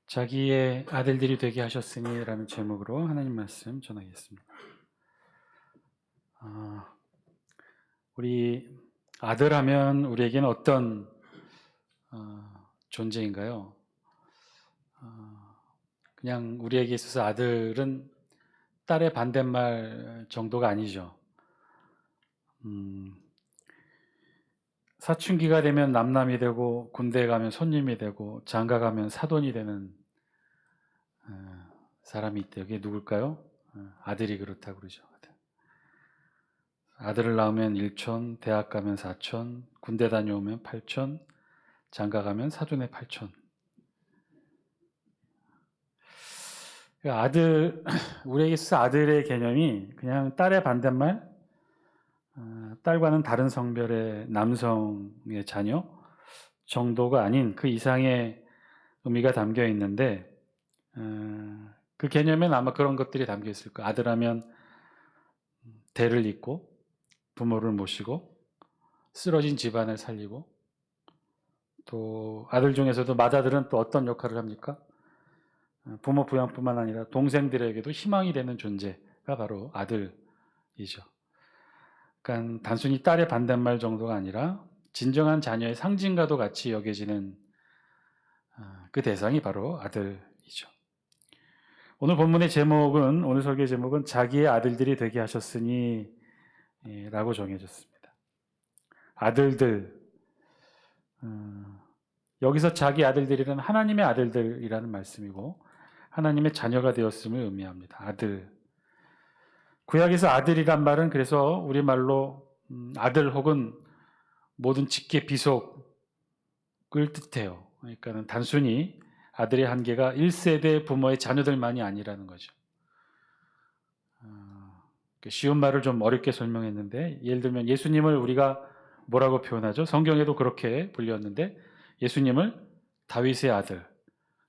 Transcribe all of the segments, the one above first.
자기의 아들들이 되게 하셨으니 라는 제목으로 하나님 말씀 전하겠습니다. 우리 아들하면 우리에게는 어떤 존재인가요? 그냥 우리에게 있어서 아들은 딸의 반대말 정도가 아니죠. 사춘기가 되면 남남이 되고, 군대에 가면 손님이 되고, 장가 가면 사돈이 되는 사람이 있대요. 그게 누굴까요? 아들이 그렇다고 그러죠. 아들을 낳으면 일촌, 대학 가면 사촌, 군대 다녀오면 팔촌, 장가 가면 사돈의 팔촌. 아들, 우리에게 있어서 아들의 개념이 그냥 딸의 반대말, 딸과는 다른 성별의 남성의 자녀 정도가 아닌 그 이상의 의미가 담겨 있는데, 그 개념에는 아마 그런 것들이 담겨 있을 거예요. 아들하면 대를 잇고 부모를 모시고 쓰러진 집안을 살리고, 또 아들 중에서도 맏아들은 또 어떤 역할을 합니까? 부모 부양뿐만 아니라 동생들에게도 희망이 되는 존재가 바로 아들이죠. 그러니까 단순히 딸의 반대말 정도가 아니라 진정한 자녀의 상징과도 같이 여겨지는 그 대상이 바로 아들이죠. 오늘 본문의 제목은, 오늘 설교의 제목은 자기의 아들들이 되게 하셨으니 라고 정해졌습니다. 아들들, 여기서 자기 아들들이란 하나님의 아들들이라는 말씀이고 하나님의 자녀가 되었음을 의미합니다. 아들. 구약에서 아들이란 말은 그래서 우리말로 아들 혹은 모든 직계 비속을 뜻해요. 그러니까 단순히 아들의 한계가 1세대 부모의 자녀들만이 아니라는 거죠. 쉬운 말을 좀 어렵게 설명했는데, 예를 들면 예수님을 우리가 뭐라고 표현하죠? 성경에도 그렇게 불렸는데 예수님을 다윗의 아들,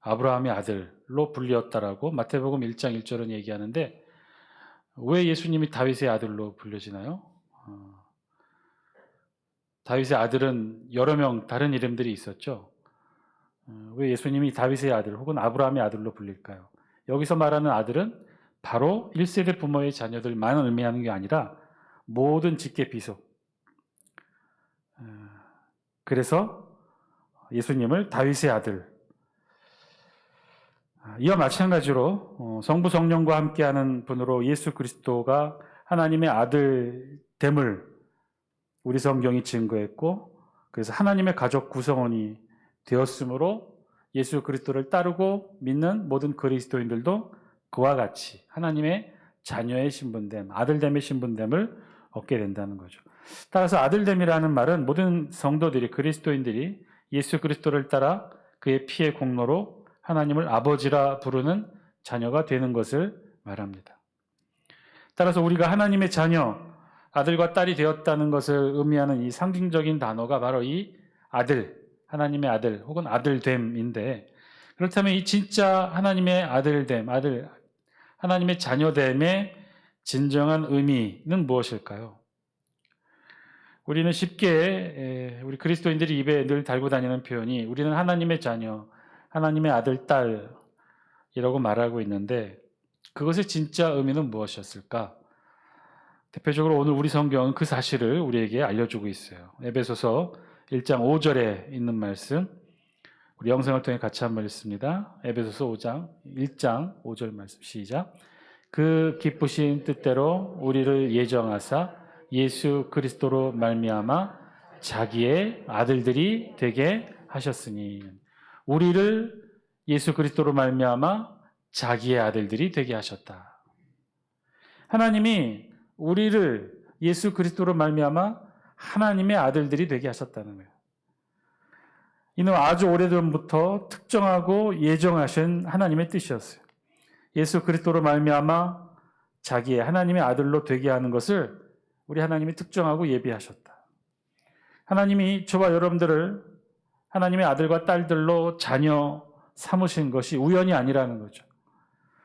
아브라함의 아들로 불렸다라고 마태복음 1장 1절은 얘기하는데, 왜 예수님이 다윗의 아들로 불려지나요? 다윗의 아들은 여러 명 다른 이름들이 있었죠. 왜 예수님이 다윗의 아들 혹은 아브라함의 아들로 불릴까요? 여기서 말하는 아들은 바로 1세대 부모의 자녀들만 의미하는 게 아니라 모든 직계 비속. 그래서 예수님을 다윗의 아들. 이와 마찬가지로 성부 성령과 함께하는 분으로 예수 그리스도가 하나님의 아들됨을 우리 성경이 증거했고, 그래서 하나님의 가족 구성원이 되었으므로 예수 그리스도를 따르고 믿는 모든 그리스도인들도 그와 같이 하나님의 자녀의 신분됨, 아들됨의 신분됨을 얻게 된다는 거죠. 따라서 아들됨이라는 말은 모든 성도들이, 그리스도인들이 예수 그리스도를 따라 그의 피의 공로로 하나님을 아버지라 부르는 자녀가 되는 것을 말합니다. 따라서 우리가 하나님의 자녀, 아들과 딸이 되었다는 것을 의미하는 이 상징적인 단어가 바로 이 아들, 하나님의 아들 혹은 아들됨인데, 그렇다면 이 진짜 하나님의 아들됨, 하나님의 자녀됨의 진정한 의미는 무엇일까요? 우리는 쉽게 우리 그리스도인들이 입에 늘 달고 다니는 표현이 우리는 하나님의 자녀, 하나님의 아들, 딸이라고 말하고 있는데, 그것의 진짜 의미는 무엇이었을까? 대표적으로 오늘 우리 성경은 그 사실을 우리에게 알려주고 있어요. 에베소서 1장 5절에 있는 말씀, 우리 영상을 통해 같이 한번 읽습니다. 에베소서 1장 5절 말씀 시작. 그 기쁘신 뜻대로 우리를 예정하사 예수 그리스도로 말미암아 자기의 아들들이 되게 하셨으니, 우리를 예수 그리스도로 말미암아 자기의 아들들이 되게 하셨다. 하나님이 우리를 예수 그리스도로 말미암아 하나님의 아들들이 되게 하셨다는 거예요. 이는 아주 오래전부터 특정하고 예정하신 하나님의 뜻이었어요. 예수 그리스도로 말미암아 자기의 하나님의 아들로 되게 하는 것을 우리 하나님이 특정하고 예비하셨다. 하나님이 저와 여러분들을 하나님의 아들과 딸들로 자녀 삼으신 것이 우연이 아니라는 거죠.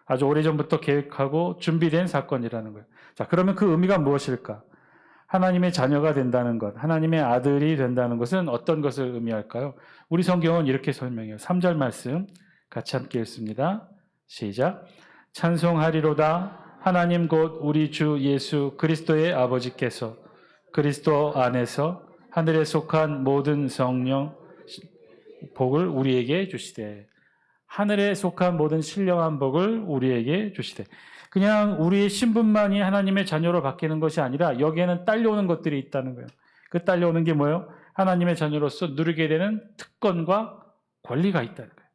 아주 오래전부터 계획하고 준비된 사건이라는 거예요. 자, 그러면 그 의미가 무엇일까? 하나님의 자녀가 된다는 것, 하나님의 아들이 된다는 것은 어떤 것을 의미할까요? 우리 성경은 이렇게 설명해요. 3절 말씀 같이 함께 읽습니다. 시작. 찬송하리로다. 하나님 곧 우리 주 예수 그리스도의 아버지께서 그리스도 안에서 하늘에 속한 모든 성령 복을 우리에게 주시되, 하늘에 속한 모든 신령한 복을 우리에게 주시되. 그냥 우리의 신분만이 하나님의 자녀로 바뀌는 것이 아니라 여기에는 딸려오는 것들이 있다는 거예요. 그 딸려오는 게 뭐예요? 하나님의 자녀로서 누리게 되는 특권과 권리가 있다는 거예요.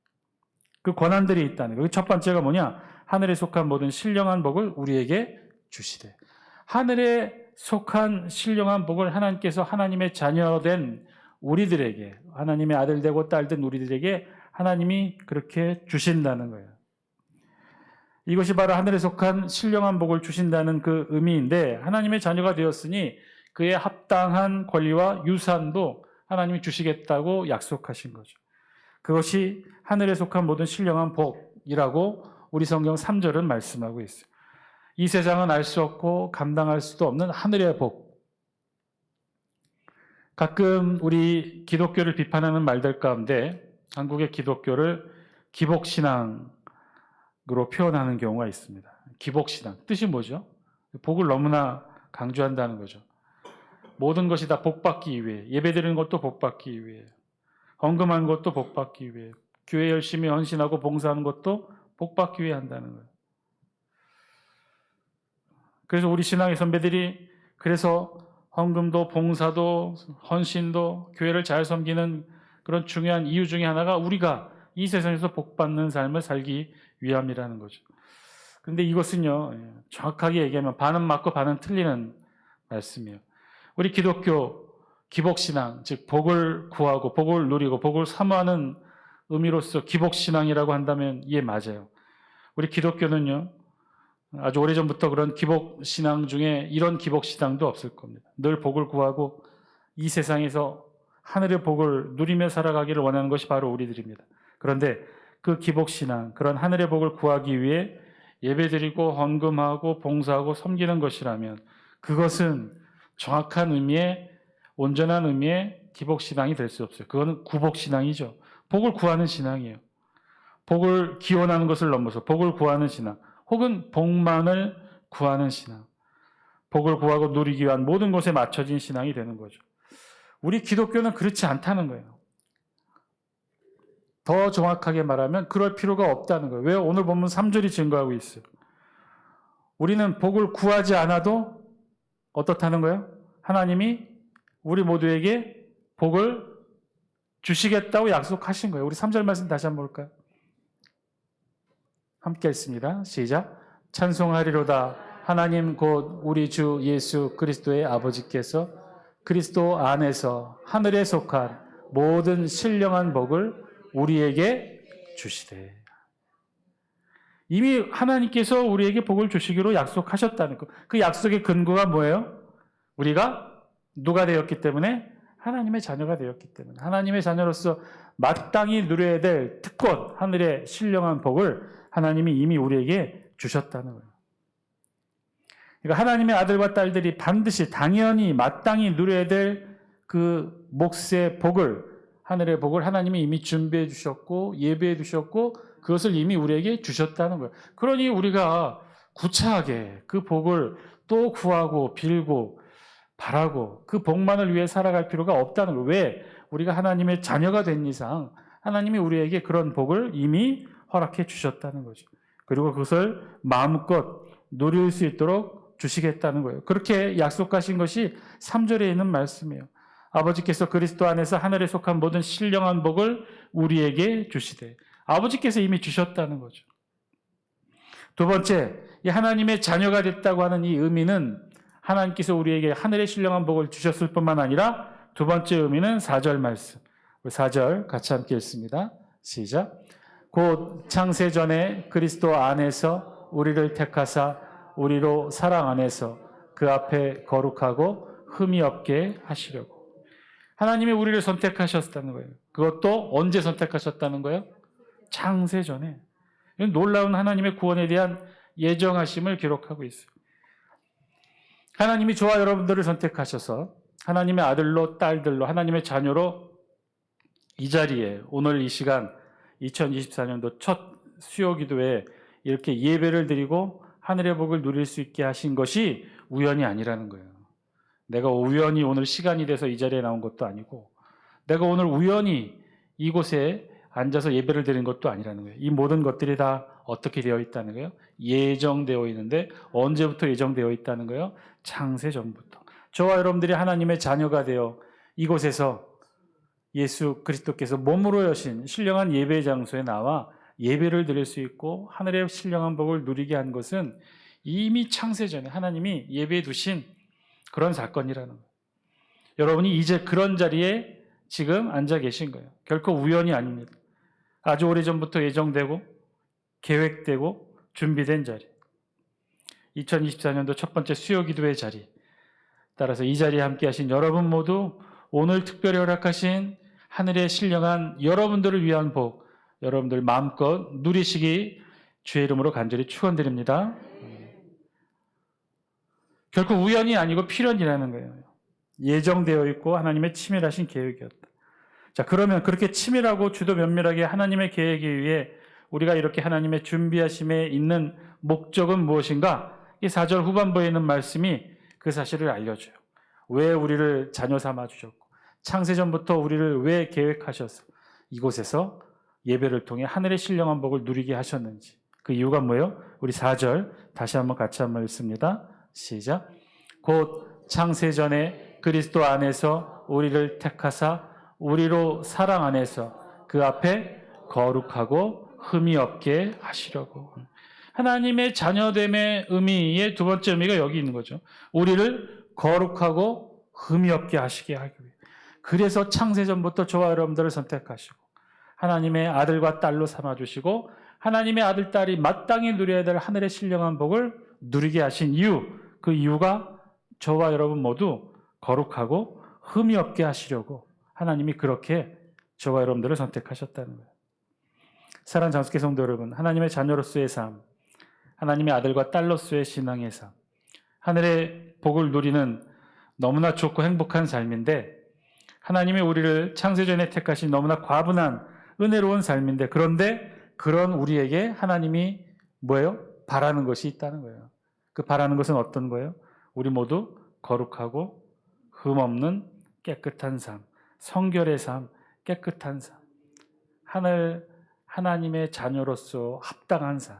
그 권한들이 있다는 거예요. 첫 번째가 뭐냐? 하늘에 속한 모든 신령한 복을 우리에게 주시되. 하늘에 속한 신령한 복을 하나님께서 하나님의 자녀된 우리들에게, 하나님의 아들 되고 딸 된 우리들에게 하나님이 그렇게 주신다는 거예요. 이것이 바로 하늘에 속한 신령한 복을 주신다는 그 의미인데, 하나님의 자녀가 되었으니 그에 합당한 권리와 유산도 하나님이 주시겠다고 약속하신 거죠. 그것이 하늘에 속한 모든 신령한 복이라고 우리 성경 3절은 말씀하고 있어요. 이 세상은 알 수 없고 감당할 수도 없는 하늘의 복. 가끔 우리 기독교를 비판하는 말들 가운데 한국의 기독교를 기복신앙으로 표현하는 경우가 있습니다. 기복신앙, 뜻이 뭐죠? 복을 너무나 강조한다는 거죠. 모든 것이 다 복받기 위해, 예배드리는 것도 복받기 위해, 헌금하는 것도 복받기 위해, 교회 열심히 헌신하고 봉사하는 것도 복받기 위해 한다는 거예요. 그래서 우리 신앙의 선배들이 그래서 헌금도 봉사도 헌신도 교회를 잘 섬기는 그런 중요한 이유 중에 하나가 우리가 이 세상에서 복받는 삶을 살기 위함이라는 거죠. 그런데 이것은요, 정확하게 얘기하면 반은 맞고 반은 틀리는 말씀이에요. 우리 기독교 기복신앙, 즉 복을 구하고 복을 누리고 복을 사모하는 의미로서 기복신앙이라고 한다면 이해 맞아요. 우리 기독교는요, 아주 오래전부터 그런 기복신앙 중에 이런 기복신앙도 없을 겁니다. 늘 복을 구하고 이 세상에서 하늘의 복을 누리며 살아가기를 원하는 것이 바로 우리들입니다. 그런데 그 기복신앙, 그런 하늘의 복을 구하기 위해 예배드리고 헌금하고 봉사하고 섬기는 것이라면 그것은 정확한 의미의, 온전한 의미의 기복신앙이 될 수 없어요. 그거는 구복신앙이죠. 복을 구하는 신앙이에요. 복을 기원하는 것을 넘어서 복을 구하는 신앙, 혹은 복만을 구하는 신앙, 복을 구하고 누리기 위한 모든 것에 맞춰진 신앙이 되는 거죠. 우리 기독교는 그렇지 않다는 거예요. 더 정확하게 말하면 그럴 필요가 없다는 거예요. 왜? 오늘 본문 3절이 증거하고 있어요. 우리는 복을 구하지 않아도 어떻다는 거예요? 하나님이 우리 모두에게 복을 주시겠다고 약속하신 거예요. 우리 3절 말씀 다시 한번 볼까요? 함께 읽습니다. 시작. 찬송하리로다. 하나님 곧 우리 주 예수 그리스도의 아버지께서 그리스도 안에서 하늘에 속한 모든 신령한 복을 우리에게 주시되. 이미 하나님께서 우리에게 복을 주시기로 약속하셨다는 것. 그 약속의 근거가 뭐예요? 우리가 누가 되었기 때문에? 하나님의 자녀가 되었기 때문에. 하나님의 자녀로서 마땅히 누려야 될 특권, 하늘의 신령한 복을 하나님이 이미 우리에게 주셨다는 거예요. 그러니까 하나님의 아들과 딸들이 반드시 당연히 마땅히 누려야 될 그 몫의 복을, 하늘의 복을 하나님이 이미 준비해 주셨고 예배해 주셨고 그것을 이미 우리에게 주셨다는 거예요. 그러니 우리가 구차하게 그 복을 또 구하고 빌고 바라고 그 복만을 위해 살아갈 필요가 없다는 거예요. 왜? 우리가 하나님의 자녀가 된 이상 하나님이 우리에게 그런 복을 이미 허락해 주셨다는 거죠. 그리고 그것을 마음껏 누릴 수 있도록 주시겠다는 거예요. 그렇게 약속하신 것이 3절에 있는 말씀이에요. 아버지께서 그리스도 안에서 하늘에 속한 모든 신령한 복을 우리에게 주시되. 아버지께서 이미 주셨다는 거죠. 두 번째, 이 하나님의 자녀가 됐다고 하는 이 의미는 하나님께서 우리에게 하늘의 신령한 복을 주셨을 뿐만 아니라 두 번째 의미는 4절 말씀. 4절 같이 함께 읽습니다. 시작. 곧 창세전에 그리스도 안에서 우리를 택하사 우리로 사랑 안에서 그 앞에 거룩하고 흠이 없게 하시려고. 하나님이 우리를 선택하셨다는 거예요. 그것도 언제 선택하셨다는 거예요? 창세전에. 놀라운 하나님의 구원에 대한 예정하심을 기록하고 있어요. 하나님이 저와 여러분들을 선택하셔서 하나님의 아들로 딸들로 하나님의 자녀로 이 자리에 오늘 이 시간 2024년도 첫 수요 기도에 이렇게 예배를 드리고 하늘의 복을 누릴 수 있게 하신 것이 우연이 아니라는 거예요. 내가 우연히 오늘 시간이 돼서 이 자리에 나온 것도 아니고, 내가 오늘 우연히 이곳에 앉아서 예배를 드린 것도 아니라는 거예요. 이 모든 것들이 다 어떻게 되어 있다는 거예요? 예정되어 있는데 언제부터 예정되어 있다는 거예요? 창세 전부터. 저와 여러분들이 하나님의 자녀가 되어 이곳에서 예수 그리스도께서 몸으로 여신 신령한 예배 장소에 나와 예배를 드릴 수 있고 하늘의 신령한 복을 누리게 한 것은 이미 창세 전에 하나님이 예배해 두신 그런 사건이라는 거예요. 여러분이 이제 그런 자리에 지금 앉아 계신 거예요. 결코 우연이 아닙니다. 아주 오래전부터 예정되고 계획되고 준비된 자리. 2024년도 첫 번째 수요 기도의 자리. 따라서 이 자리에 함께 하신 여러분 모두 오늘 특별히 허락하신 하늘의 신령한 여러분들을 위한 복, 여러분들 마음껏 누리시기 주의 이름으로 간절히 축원드립니다. 결코 우연이 아니고 필연이라는 거예요. 예정되어 있고 하나님의 치밀하신 계획이었다. 자, 그러면 그렇게 치밀하고 주도 면밀하게 하나님의 계획에 의해 우리가 이렇게 하나님의 준비하심에 있는 목적은 무엇인가? 이 4절 후반부에 있는 말씀이 그 사실을 알려줘요. 왜 우리를 자녀 삼아 주셨고 창세전부터 우리를 왜 계획하셔서 이곳에서 예배를 통해 하늘의 신령한 복을 누리게 하셨는지, 그 이유가 뭐예요? 우리 4절 다시 한번 같이 한번 읽습니다. 시작. 곧 창세전에 그리스도 안에서 우리를 택하사 우리로 사랑 안에서 그 앞에 거룩하고 흠이 없게 하시려고. 하나님의 자녀됨의 의미의 두 번째 의미가 여기 있는 거죠. 우리를 거룩하고 흠이 없게 하시게 하기 위해. 그래서 창세전부터 저와 여러분들을 선택하시고 하나님의 아들과 딸로 삼아주시고 하나님의 아들, 딸이 마땅히 누려야 될 하늘의 신령한 복을 누리게 하신 이유, 그 이유가 저와 여러분 모두 거룩하고 흠이 없게 하시려고 하나님이 그렇게 저와 여러분들을 선택하셨다는 거예요. 사랑하는 장수교 성도 여러분, 하나님의 자녀로서의 삶, 하나님의 아들과 딸로서의 신앙의 삶, 하늘의 복을 누리는 너무나 좋고 행복한 삶인데, 하나님이 우리를 창세전에 택하신 너무나 과분한 은혜로운 삶인데, 그런데 그런 우리에게 하나님이 뭐예요? 바라는 것이 있다는 거예요. 그 바라는 것은 어떤 거예요? 우리 모두 거룩하고 흠없는 깨끗한 삶, 성결의 삶, 깨끗한 삶, 하나님의 자녀로서 합당한 삶,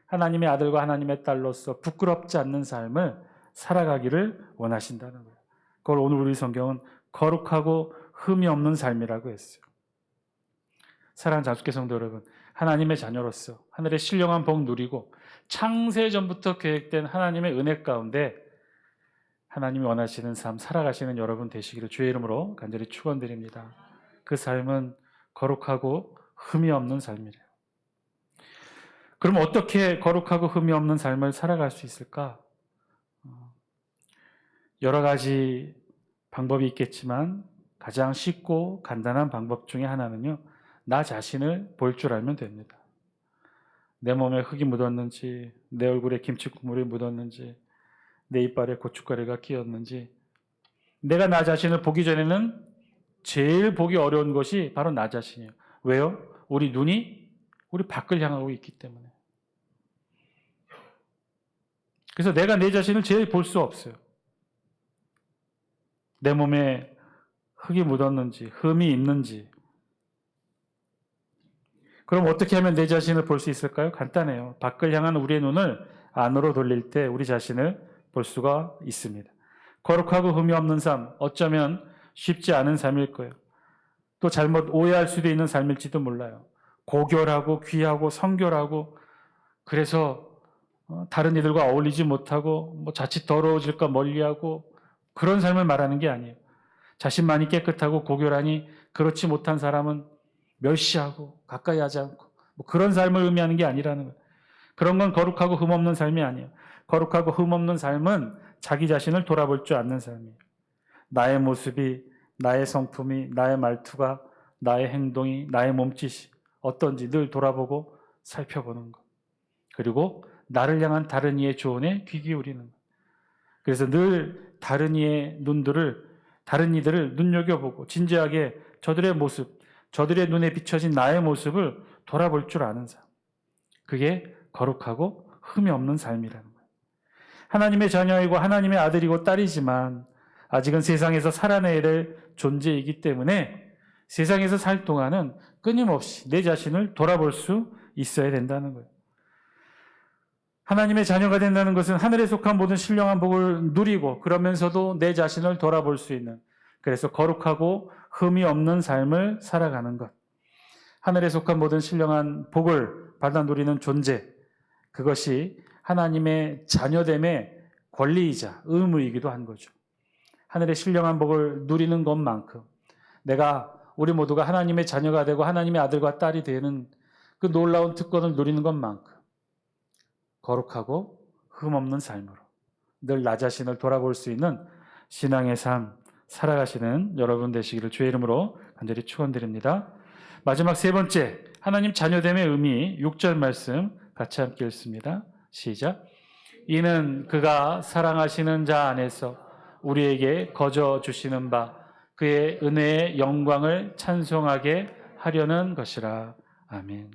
하나님의 아들과 하나님의 딸로서 부끄럽지 않는 삶을 살아가기를 원하신다는 거예요. 그걸 오늘 우리 성경은 거룩하고 흠이 없는 삶이라고 했어요. 사랑하는 장수교 성도 여러분, 하나님의 자녀로서 하늘의 신령한 복 누리고 창세전부터 계획된 하나님의 은혜 가운데 하나님이 원하시는 삶 살아가시는 여러분 되시기를 주의 이름으로 간절히 축원드립니다. 그 삶은 거룩하고 흠이 없는 삶이래요. 그럼 어떻게 거룩하고 흠이 없는 삶을 살아갈 수 있을까? 여러 가지 방법이 있겠지만 가장 쉽고 간단한 방법 중에 하나는요, 나 자신을 볼 줄 알면 됩니다. 내 몸에 흙이 묻었는지, 내 얼굴에 김치 국물이 묻었는지, 내 이빨에 고춧가루가 끼었는지, 내가 나 자신을 보기 전에는 제일 보기 어려운 것이 바로 나 자신이에요. 왜요? 우리 눈이 우리 밖을 향하고 있기 때문에. 그래서 내가 내 자신을 제일 볼 수 없어요. 내 몸에 흙이 묻었는지, 흠이 있는지. 그럼 어떻게 하면 내 자신을 볼 수 있을까요? 간단해요. 밖을 향한 우리의 눈을 안으로 돌릴 때 우리 자신을 볼 수가 있습니다. 거룩하고 흠이 없는 삶, 어쩌면 쉽지 않은 삶일 거예요. 또 잘못 오해할 수도 있는 삶일지도 몰라요. 고결하고 귀하고 성결하고, 그래서 다른 이들과 어울리지 못하고 자칫 더러워질까 멀리하고, 그런 삶을 말하는 게 아니에요. 자신만이 깨끗하고 고결하니 그렇지 못한 사람은 멸시하고 가까이 하지 않고, 그런 삶을 의미하는 게 아니라는 거예요. 그런 건 거룩하고 흠없는 삶이 아니에요. 거룩하고 흠없는 삶은 자기 자신을 돌아볼 줄 아는 삶이에요. 나의 모습이, 나의 성품이, 나의 말투가, 나의 행동이, 나의 몸짓이 어떤지 늘 돌아보고 살펴보는 것. 그리고 나를 향한 다른 이의 조언에 귀 기울이는 것. 그래서 늘 다른 이들을 눈여겨보고 진지하게 저들의 모습, 저들의 눈에 비춰진 나의 모습을 돌아볼 줄 아는 삶. 그게 거룩하고 흠이 없는 삶이라는 거예요. 하나님의 자녀이고 하나님의 아들이고 딸이지만 아직은 세상에서 살아내야 될 존재이기 때문에 세상에서 살 동안은 끊임없이 내 자신을 돌아볼 수 있어야 된다는 거예요. 하나님의 자녀가 된다는 것은 하늘에 속한 모든 신령한 복을 누리고 그러면서도 내 자신을 돌아볼 수 있는, 그래서 거룩하고 흠이 없는 삶을 살아가는 것. 하늘에 속한 모든 신령한 복을 받아 누리는 존재, 그것이 하나님의 자녀됨의 권리이자 의무이기도 한 거죠. 하늘의 신령한 복을 누리는 것만큼 우리 모두가 하나님의 자녀가 되고 하나님의 아들과 딸이 되는 그 놀라운 특권을 누리는 것만큼 거룩하고 흠없는 삶으로 늘 나 자신을 돌아볼 수 있는 신앙의 삶 살아가시는 여러분 되시기를 주의 이름으로 간절히 축원드립니다. 마지막 세 번째, 하나님 자녀됨의 의미, 6절 말씀 같이 함께 읽습니다. 시작. 이는 그가 사랑하시는 자 안에서 우리에게 거저 주시는 바 그의 은혜의 영광을 찬송하게 하려는 것이라. 아멘.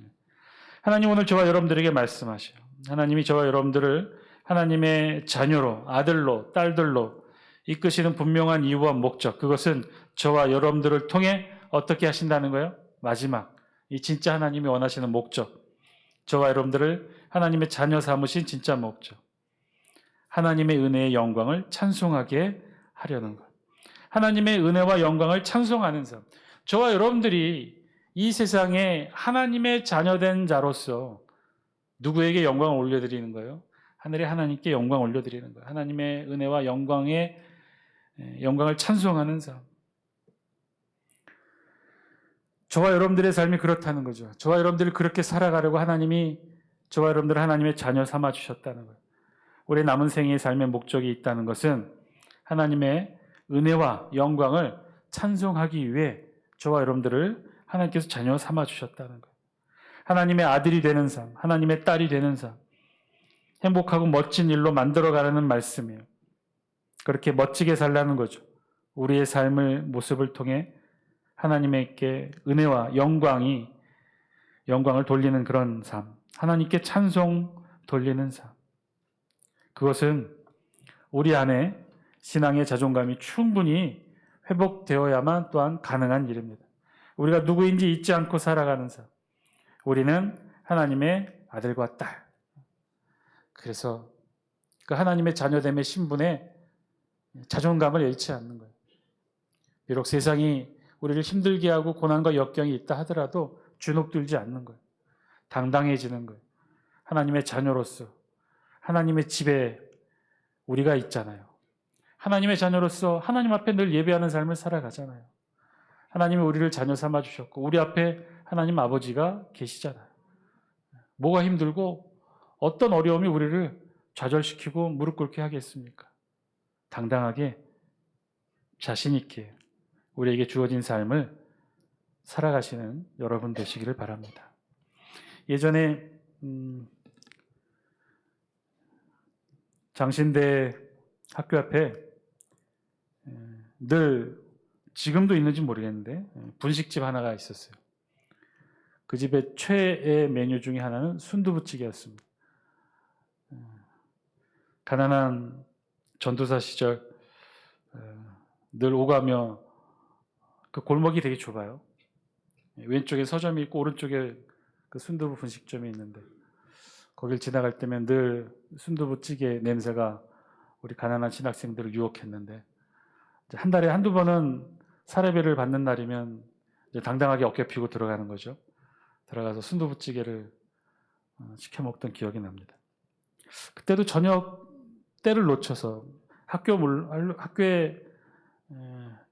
하나님 오늘 저와 여러분들에게 말씀하셔요. 하나님이 저와 여러분들을 하나님의 자녀로, 아들로, 딸들로 이끄시는 분명한 이유와 목적, 그것은 저와 여러분들을 통해 어떻게 하신다는 거예요? 마지막, 이 진짜 하나님이 원하시는 목적, 저와 여러분들을 하나님의 자녀 삼으신 진짜 목적, 하나님의 은혜의 영광을 찬송하게 하려는 것. 하나님의 은혜와 영광을 찬송하는 삶. 저와 여러분들이 이 세상에 하나님의 자녀된 자로서 누구에게 영광을 올려드리는 거예요? 하늘의 하나님께 영광을 올려드리는 거예요. 하나님의 은혜와 영광을 찬송하는 삶. 저와 여러분들의 삶이 그렇다는 거죠. 저와 여러분들이 그렇게 살아가려고 하나님이 저와 여러분들을 하나님의 자녀 삼아 주셨다는 거예요. 우리 남은 생의 삶의 목적이 있다는 것은 하나님의 은혜와 영광을 찬송하기 위해 저와 여러분들을 하나님께서 자녀 삼아 주셨다는 거예요. 하나님의 아들이 되는 삶, 하나님의 딸이 되는 삶, 행복하고 멋진 일로 만들어가라는 말씀이에요. 그렇게 멋지게 살라는 거죠. 우리의 삶의 모습을 통해 하나님께 은혜와 영광을 돌리는 그런 삶, 하나님께 찬송 돌리는 삶. 그것은 우리 안에 신앙의 자존감이 충분히 회복되어야만 또한 가능한 일입니다. 우리가 누구인지 잊지 않고 살아가는 삶. 우리는 하나님의 아들과 딸. 그래서 그 하나님의 자녀됨의 신분에 자존감을 잃지 않는 거예요. 비록 세상이 우리를 힘들게 하고 고난과 역경이 있다 하더라도 주눅들지 않는 거예요. 당당해지는 거예요. 하나님의 자녀로서 하나님의 집에 우리가 있잖아요. 하나님의 자녀로서 하나님 앞에 늘 예배하는 삶을 살아가잖아요. 하나님이 우리를 자녀 삼아 주셨고 우리 앞에 하나님 아버지가 계시잖아요. 뭐가 힘들고 어떤 어려움이 우리를 좌절시키고 무릎 꿇게 하겠습니까? 당당하게 자신 있게 우리에게 주어진 삶을 살아가시는 여러분 되시기를 바랍니다. 예전에 장신대 학교 앞에 늘 지금도 있는지 모르겠는데 분식집 하나가 있었어요. 그 집의 최애 메뉴 중에 하나는 순두부찌개였습니다. 가난한 전도사 시절 늘 오가며 그 골목이 되게 좁아요. 왼쪽에 서점이 있고 오른쪽에 그 순두부 분식점이 있는데 거길 지나갈 때면 늘 순두부찌개 냄새가 우리 가난한 신학생들을 유혹했는데 한 달에 한두 번은 사례비를 받는 날이면 이제 당당하게 어깨 피고 들어가는 거죠. 들어가서 순두부찌개를 시켜 먹던 기억이 납니다. 그때도 저녁 때를 놓쳐서 학교에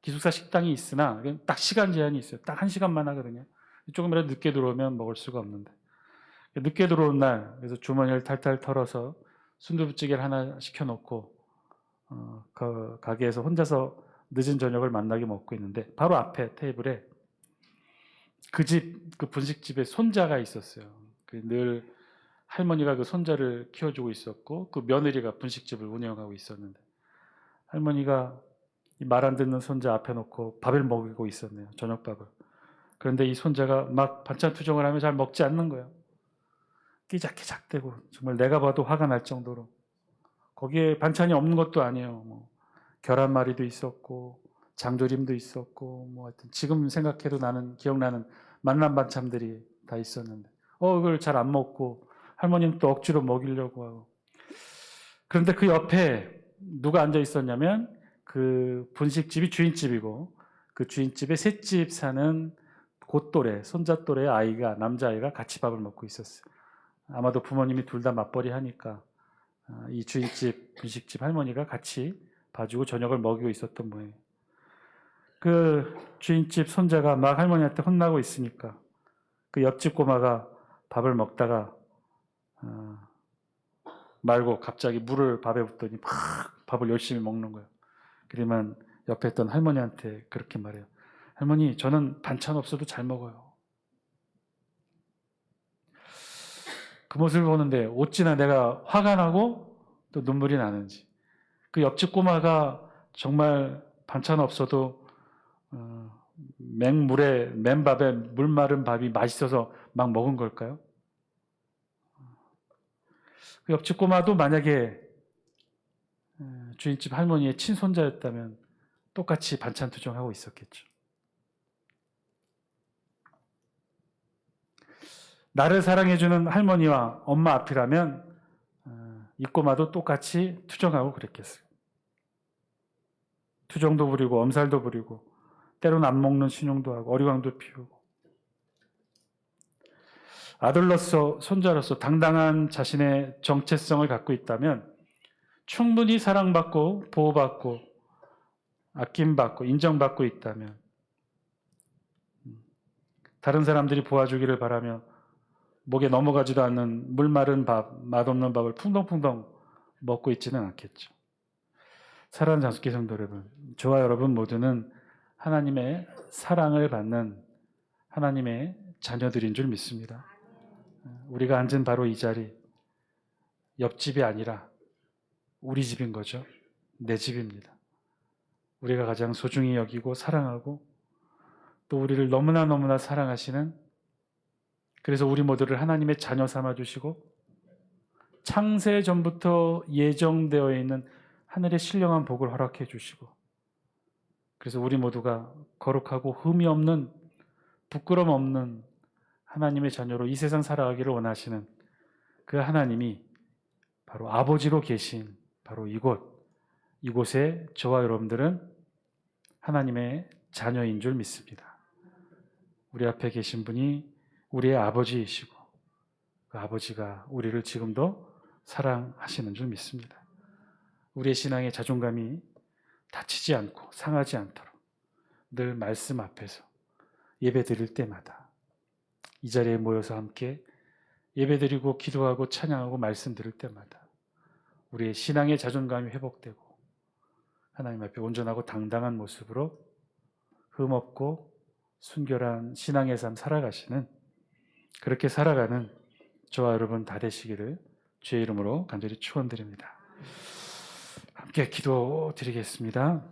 기숙사 식당이 있으나 딱 시간 제한이 있어요. 딱 1시간만 하거든요. 조금이라도 늦게 들어오면 먹을 수가 없는데 늦게 들어온 날 그래서 주머니를 탈탈 털어서 순두부찌개를 하나 시켜놓고 그 가게에서 혼자서 늦은 저녁을 만나게 먹고 있는데 바로 앞에 테이블에 그 분식집에 손자가 있었어요. 늘 할머니가 그 손자를 키워주고 있었고 그 며느리가 분식집을 운영하고 있었는데 할머니가 말 안 듣는 손자 앞에 놓고 밥을 먹이고 있었네요. 저녁밥을. 그런데 이 손자가 막 반찬 투정을 하면 잘 먹지 않는 거예요. 끼작끼작대고 정말 내가 봐도 화가 날 정도로. 거기에 반찬이 없는 것도 아니에요. 뭐 계란말이도 있었고 장조림도 있었고 뭐 하여튼 지금 생각해도 나는 기억나는 만난 반찬들이 다 있었는데 그걸 잘 안 먹고 할머니는 또 억지로 먹이려고 하고. 그런데 그 옆에 누가 앉아 있었냐면 그 분식집이 주인집이고 그 주인집에 셋집 사는 곧또래 손자 또래 아이가 남자아이가 같이 밥을 먹고 있었어요. 아마도 부모님이 둘 다 맞벌이 하니까 이 주인집 분식집 할머니가 같이 봐주고 저녁을 먹이고 있었던 모양이에요. 그 주인집 손자가 막 할머니한테 혼나고 있으니까 그 옆집 꼬마가 밥을 먹다가 말고 갑자기 물을 밥에 붓더니 막 밥을 열심히 먹는 거예요. 그러면 옆에 있던 할머니한테 그렇게 말해요. 할머니, 저는 반찬 없어도 잘 먹어요. 그 모습을 보는데 어찌나 내가 화가 나고 또 눈물이 나는지. 그 옆집 꼬마가 정말 반찬 없어도 맹물에 맨밥에 물 마른 밥이 맛있어서 막 먹은 걸까요? 그 옆집 꼬마도 만약에 주인집 할머니의 친손자였다면 똑같이 반찬 투정하고 있었겠죠. 나를 사랑해주는 할머니와 엄마 앞이라면 이 꼬마도 똑같이 투정하고 그랬겠어요. 투정도 부리고 엄살도 부리고 때로는 안 먹는 신용도 하고 어리광도 피우고. 아들로서 손자로서 당당한 자신의 정체성을 갖고 있다면 충분히 사랑받고 보호받고 아낌받고 인정받고 있다면 다른 사람들이 보아주기를 바라며 목에 넘어가지도 않는 물 마른 밥, 맛없는 밥을 풍덩풍덩 먹고 있지는 않겠죠. 사랑하는 장숙기 성도 여러분, 저와 여러분 모두는 하나님의 사랑을 받는 하나님의 자녀들인 줄 믿습니다. 우리가 앉은 바로 이 자리, 옆집이 아니라 우리 집인 거죠. 내 집입니다. 우리가 가장 소중히 여기고 사랑하고 또 우리를 너무나 사랑하시는, 그래서 우리 모두를 하나님의 자녀 삼아주시고 창세 전부터 예정되어 있는 하늘의 신령한 복을 허락해 주시고, 그래서 우리 모두가 거룩하고 흠이 없는, 부끄럼 없는 하나님의 자녀로 이 세상 살아가기를 원하시는 그 하나님이 바로 아버지로 계신 바로 이곳에 저와 여러분들은 하나님의 자녀인 줄 믿습니다. 우리 앞에 계신 분이 우리의 아버지이시고 그 아버지가 우리를 지금도 사랑하시는 줄 믿습니다. 우리의 신앙의 자존감이 다치지 않고 상하지 않도록 늘 말씀 앞에서 예배 드릴 때마다 이 자리에 모여서 함께 예배 드리고 기도하고 찬양하고 말씀 들을 때마다 우리의 신앙의 자존감이 회복되고 하나님 앞에 온전하고 당당한 모습으로 흠없고 순결한 신앙의 삶 살아가시는, 그렇게 살아가는 저와 여러분 다 되시기를 주의 이름으로 간절히 축원드립니다. 함께 기도드리겠습니다.